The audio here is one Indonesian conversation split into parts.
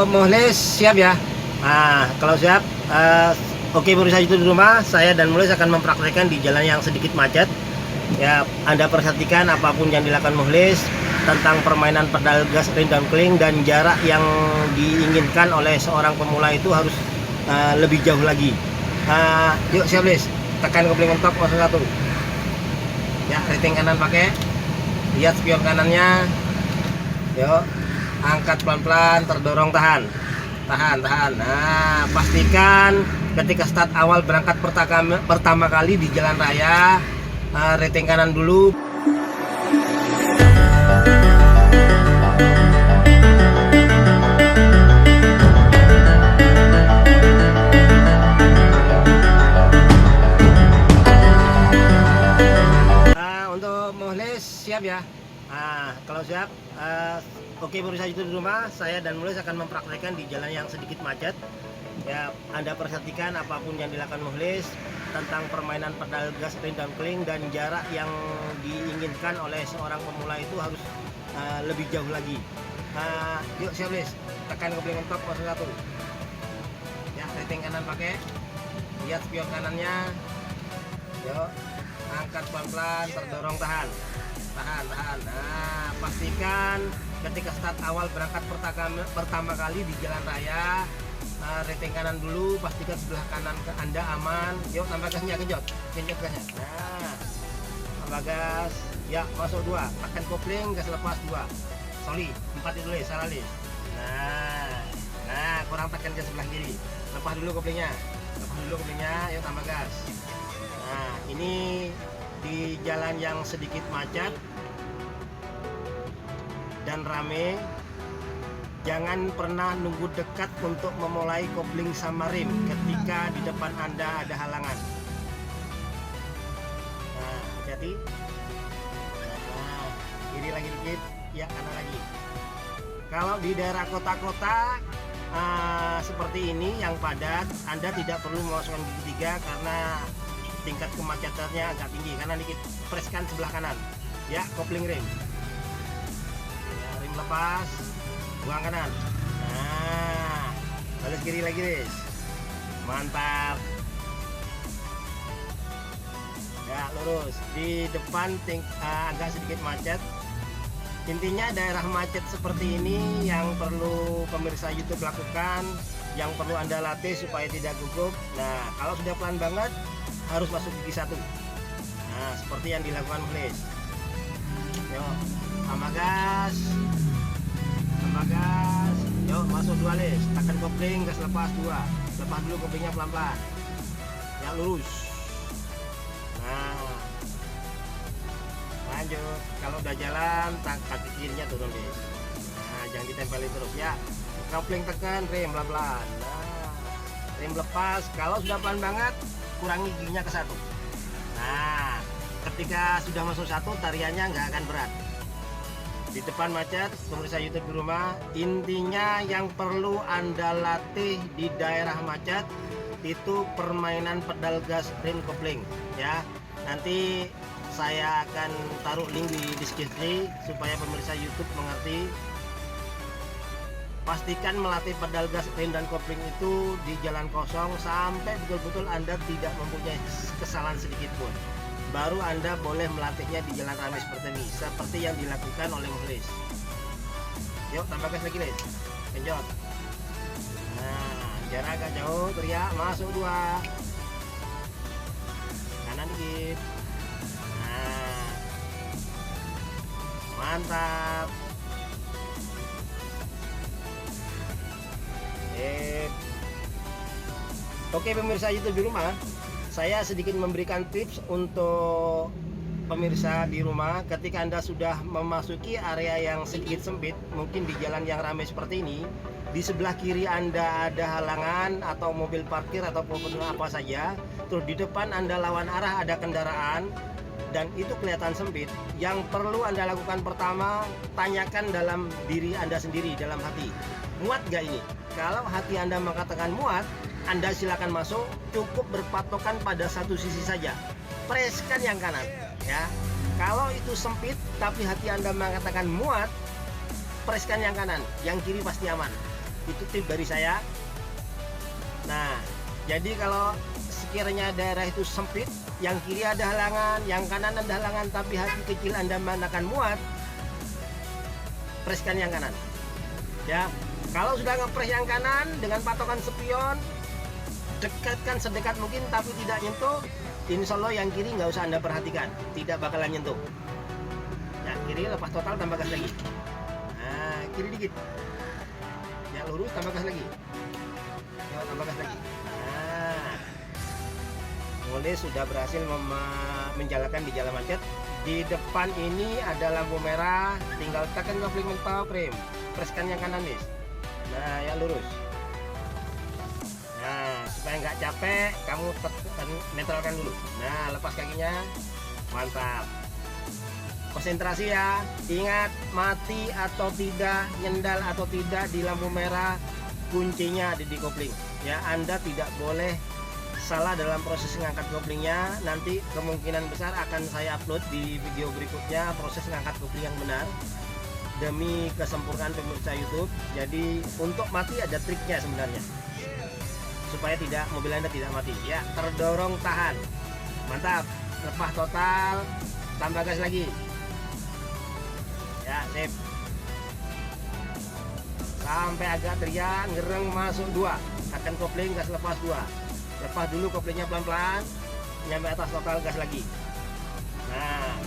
Muhlis siap ya? Nah, kalau siap, oke pemirsa itu di rumah, saya dan Muhlis akan mempraktekkan di jalan yang sedikit macet. Ya, Anda perhatikan apapun yang dilakukan Muhlis tentang permainan pedal gas, rem dan kling, dan jarak yang diinginkan oleh seorang pemula itu harus lebih jauh lagi. Yuk siap Muhlis, tekan kopling mentok 01. Ya, rating kanan pakai, lihat spion kanannya. Yuk, angkat pelan-pelan, terdorong, tahan. Nah, pastikan ketika start awal berangkat pertama kali di jalan raya, rating kanan dulu. Untuk Muhlis siap ya? Kalau siap, oke pemirsa itu di rumah, saya dan Muhlis akan mempraktekkan di jalan yang sedikit macet. Ya, Anda perhatikan apapun yang dilakukan Muhlis tentang permainan pedal gas, rem dan kling, dan jarak yang diinginkan oleh seorang pemula itu harus lebih jauh lagi. Yuk siap Muhlis, tekan kopling mentok 01. Ya, rating kanan pakai, lihat spion kanannya. Yuk, angkat pelan-pelan, terdorong, tahan. Nah, pastikan ketika start awal berangkat pertama kali di jalan raya, rating kanan dulu, pastikan sebelah kanan Anda aman. Yuk, tambah gasnya, genjot gasnya. Nah, tambah gas. Ya, masuk 2, tekan kopling, gas lepas 2. Soli 4 itu salah list. Nah, kurang tekan gas sebelah kiri. Lepas dulu koplingnya. Yuk tambah gas. Nah, ini di jalan yang sedikit macet dan rame, jangan pernah nunggu dekat untuk memulai kopling sama rem ketika di depan Anda ada halangan. Nah, hati-hati. Nah, kiri lagi dikit, ya kanan lagi. Kalau di daerah kota-kota seperti ini yang padat, Anda tidak perlu memasukkan gigi 3 karena tingkat kemacetannya agak tinggi. Karena dikit preskan sebelah kanan, ya, kopling rem. Ya, rem lepas, buang kanan. Nah, balik kiri lagi guys, mantap. Ya, lurus. Di depan agak sedikit macet. Intinya daerah macet seperti ini yang perlu pemirsa YouTube lakukan, yang perlu Anda latih supaya tidak gugup. Nah, kalau sudah pelan banget harus masuk gigi 1. Nah, seperti yang dilakukan Muhlis. Yuk, tambah gas. Yuk, masuk 2 list, tekan kopling, gas lepas 2. Lepas dulu koplingnya pelan-pelan. Ya, lurus. Nah, lanjut. Kalau udah jalan, kaki kirinya turun guys. Nah, jangan ditempelin terus ya. Kopling tekan, rem pelan-pelan. Nah, rem lepas. Kalau sudah pelan banget, kurangi giginya ke 1. Nah, ketika sudah masuk 1, tariannya nggak akan berat. Di depan macet, pemirsa YouTube di rumah, intinya yang perlu Anda latih di daerah macet itu permainan pedal gas, rem, kopling ya. Nanti saya akan taruh link di deskripsi supaya pemirsa YouTube mengerti. Pastikan melatih pedal gas, rem dan kopling itu di jalan kosong sampai betul-betul Anda tidak mempunyai kesalahan sedikit pun. Baru Anda boleh melatihnya di jalan ramai seperti ini, seperti yang dilakukan oleh Muhlis. Yuk, tambah gas lagi, guys. Genjot. Nah, jarak agak jauh, teriak, masuk 2. Kanan dikit. Nah, mantap. Oke pemirsa YouTube di rumah, saya sedikit memberikan tips untuk pemirsa di rumah. Ketika Anda sudah memasuki area yang sedikit sempit, mungkin di jalan yang ramai seperti ini, di sebelah kiri Anda ada halangan atau mobil parkir atau apa saja, terus di depan Anda lawan arah ada kendaraan dan itu kelihatan sempit. Yang perlu Anda lakukan pertama, tanyakan dalam diri Anda sendiri, dalam hati, muat gak ini? Kalau hati Anda mengatakan muat, Anda silakan masuk. Cukup berpatokan pada satu sisi saja, preskan yang kanan ya. Kalau itu sempit tapi hati Anda mengatakan muat, preskan yang kanan, yang kiri pasti aman. Itu tip dari saya. Nah, jadi kalau sekiranya daerah itu sempit, yang kiri ada halangan, yang kanan ada halangan, tapi hati kecil Anda akan muat, preskan yang kanan. Ya, kalau sudah ngepres yang kanan dengan patokan spion, dekatkan sedekat mungkin tapi tidak nyentuh, insya Allah yang kiri nggak usah Anda perhatikan, tidak bakalan nyentuh. Ya, kiri lepas total, tambah gas lagi. Nah, kiri dikit. Ya, lurus, tambah gas lagi. Ya, tambah gas lagi. Nah, mulai sudah berhasil menjalankan di jalan macet. Di depan ini ada lampu merah, tinggal tekan kopling mental frame, preskan yang kanan nih. Nah, ya lurus. Nah, supaya nggak capek, kamu netralkan dulu. Nah, lepas kakinya, mantap. Konsentrasi ya, ingat mati atau tidak, nyendal atau tidak di lampu merah, kuncinya ada di kopling. Ya, Anda tidak boleh salah dalam proses mengangkat koplingnya. Nanti kemungkinan besar akan saya upload di video berikutnya proses mengangkat kopling yang benar demi kesempurnaan pemirsa YouTube. Jadi untuk mati ada triknya sebenarnya, supaya tidak mobil Anda tidak mati. Ya, terdorong tahan, mantap. Lepas total, tambah gas lagi. Ya, sip. Sampai agak teriak, ngereng masuk 2. Tekan kopling, gas lepas 2. Lepas dulu koplingnya pelan-pelan, nyampe atas total, gas lagi. Nah,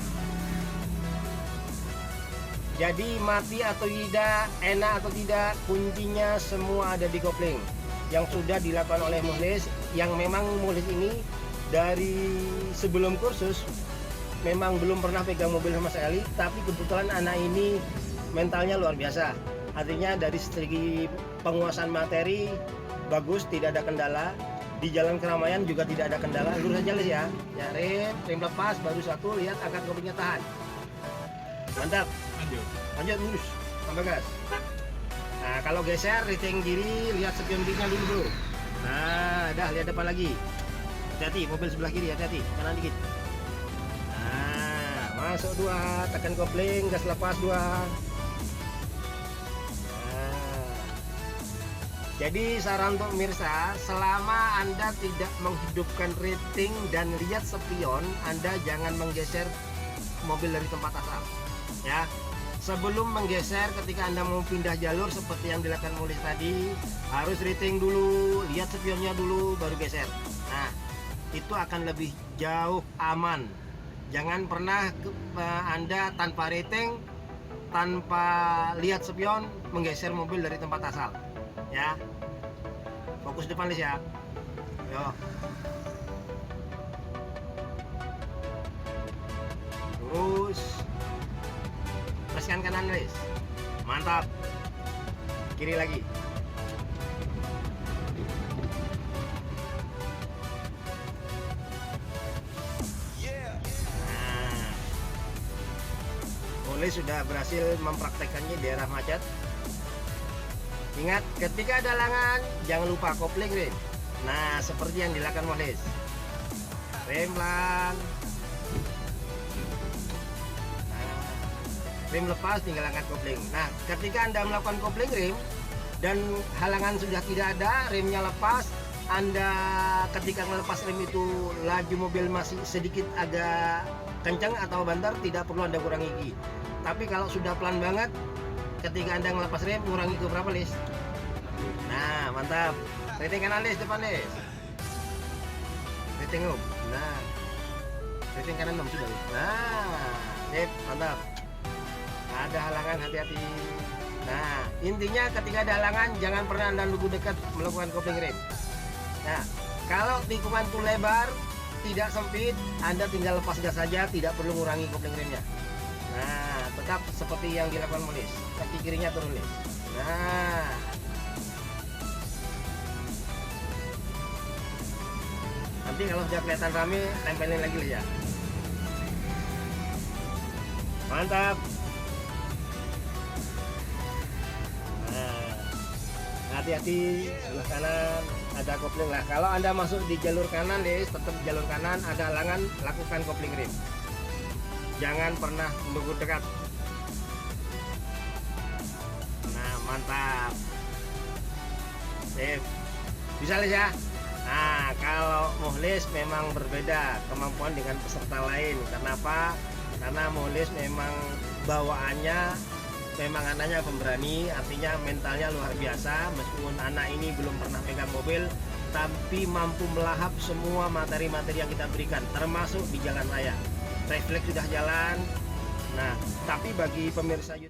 jadi mati atau tidak, enak atau tidak, kuncinya semua ada di kopling. Yang sudah dilakukan oleh Mukhlis, yang memang Mukhlis ini dari sebelum kursus memang belum pernah pegang mobil sama sekali, tapi kebetulan anak ini mentalnya luar biasa. Artinya dari segi penguasaan materi bagus, tidak ada kendala. Di jalan keramaian juga tidak ada kendala. Lurus aja ya. Ya, rem lepas, baru satu, lihat angkat koplingnya tahan. Mantap. Lanjut lurus, tambah gas. Nah, kalau geser rating kiri, lihat spion kirinya dulu bro. Nah, dah, lihat depan lagi. Hati-hati, mobil sebelah kiri, hati-hati, kanan dikit. Nah, masuk 2, tekan kopling, gas lepas 2. Jadi saran untuk pemirsa, selama Anda tidak menghidupkan rating dan lihat spion, Anda jangan menggeser mobil dari tempat asal. Ya, sebelum menggeser ketika Anda mau pindah jalur seperti yang dilakukan Mukhlis tadi, harus rating dulu, lihat spionnya dulu, baru geser. Nah, itu akan lebih jauh aman. Jangan pernah Anda tanpa rating, tanpa lihat spion, menggeser mobil dari tempat asal. Ya, fokus depan Lis ya. Yo, lurus, preskan kanan Lis, mantap. Kiri lagi. Nah, Mukhlis sudah berhasil mempraktekannya di daerah macet. Ingat, ketika ada halangan, jangan lupa kopling rem. Nah, seperti yang dilakukan Mukhlis. Rem pelan. Nah, rem lepas, tinggal angkat kopling. Nah, ketika Anda melakukan kopling rem dan halangan sudah tidak ada, remnya lepas, Anda ketika melepas rem itu laju mobil masih sedikit agak kencang atau banter, tidak perlu Anda kurangi gigi. Tapi kalau sudah pelan banget, ketika Anda ngelepas rem, kurangi ke berapa Lis? Nah, mantap. Rating kanan Lis, depan Lis. Rating om. Nah, rating kanan om sudah. Nah, sip, mantap. Ada halangan, hati-hati. Nah, intinya ketika ada halangan, jangan pernah Anda nunggu dekat melakukan kopling rem. Nah, kalau tikungan itu lebar, tidak sempit, Anda tinggal lepas gas saja, tidak perlu mengurangi kopling remnya. Nah, tetap seperti yang dilakukan Mukhlis, kaki kirinya turun Lis. Nah, nanti kalau sudah kelihatan rame, tempelin lagi Lis ya. Mantap. Nah, hati-hati sebelah kanan ada kopling. Lah, kalau Anda masuk di jalur kanan Lis, tetap jalur kanan, ada halangan, lakukan kopling rem. Jangan pernah menunggu dekat. Nah, mantap. Sip. Bisa Les ya. Nah, kalau Mukhlis memang berbeda kemampuan dengan peserta lain. Kenapa? Karena Mukhlis memang bawaannya memang anaknya pemberani, artinya mentalnya luar biasa. Meskipun anak ini belum pernah pegang mobil, tapi mampu melahap semua materi-materi yang kita berikan, termasuk di jalan raya. Refleks sudah jalan. Nah, tapi bagi pemirsa YouTube